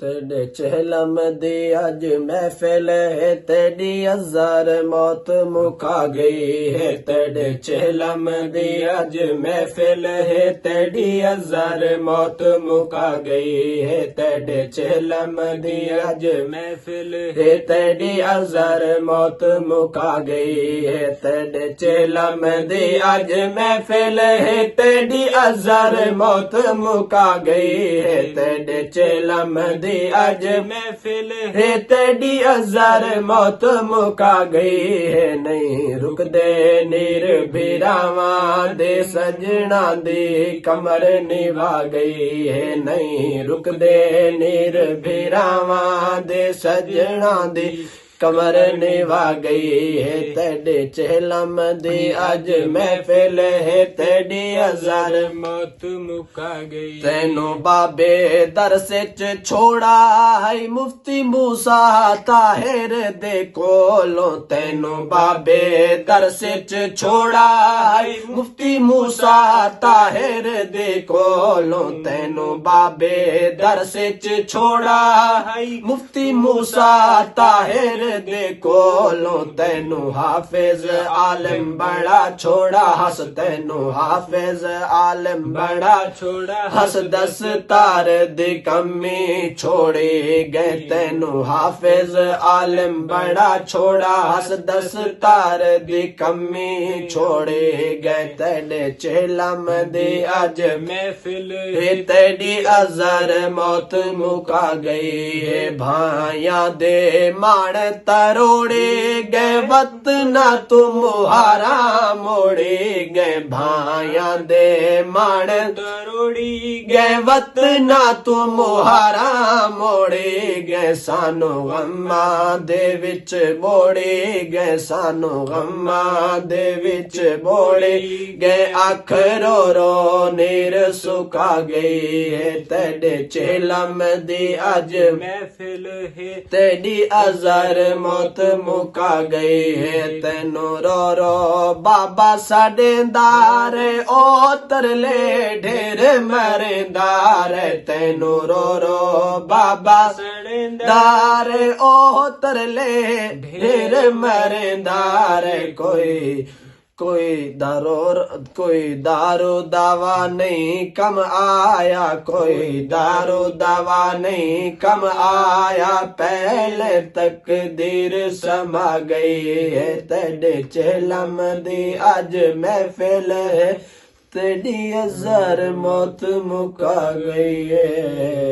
तेरे चहलम दी अज महफिल है, तेरी हजार मौत मुका गई है। तेरे चहलम दी अज महफिल है, तेरी हजार मौत मुका गई है। तेरे चहलम दी अज महफिल है, तेरी हजार मौत मुका गई है। तेरे चहलम दी अज महफिल है, तेरी हजार मौत मुका गई है। तेरे चहलम दी अज महफिल है, तेरी हजार मौत मुका गई है। नहीं रुकदे नीर भीरावा दे सजना दी कमर निभा गई है। नहीं रुकदे नीर भीरावा दे सजना दी कमर निभा गई है। तेरे चहलम दी अज महफिल है, तेरी हजार मौत मुका गई। तैनू बाबे दरस च छोड़ा है, मुफ्ती मूसा ताहिर दे कोलों। तैनू बाबे दरस च छोड़ा है, मुफ्ती मूसा ताहिर दे कोलों। तैनू बाबे दरस च छोड़ा है, मुफ्ती मूसा ताहिर दे कोलों। तैनू हाफिज आलिम बड़ा छोड़ा हस, तैनू हाफिज आलिम बड़ा छोड़ा हस। दस तार दी कमी छोड़ी गए, तैनू हाफिज आलिम बड़ा छोड़ा हस। दस तार दी कमी छोड़ी गए। तेरे चहलम दी अज महफिल है, तेरी हजार मौत मुका गई है। भाइयां दे मान तरोड़े गए, वतना तुम हारा मोड़े गए। भाइयां दे मान तरोड़ी गए, वतना तुम हारा मोड़े गए। सानू गम्मा दे विच बोड़े गए, सानू गम्मा दे विच बोड़े गए। अख रो रो नीर सुका गई है। तेरे चहलम दी अज महफिल है, तेरी हजार मौत मुका गई है। तैनू रो रो बाबा साडे दार ओ तरले ढेर मरेंदार। तैनू रो रो बाबा साडे दार ओ तरले ढेर मरेंदार। कोई दारू दावा नहीं कम आया, कोई दारू दावा नहीं कम आया। पहले तकदीर समा गई है, तेरे चहलम दी अज महफिल है, तेरी हजार मौत मुका गई है।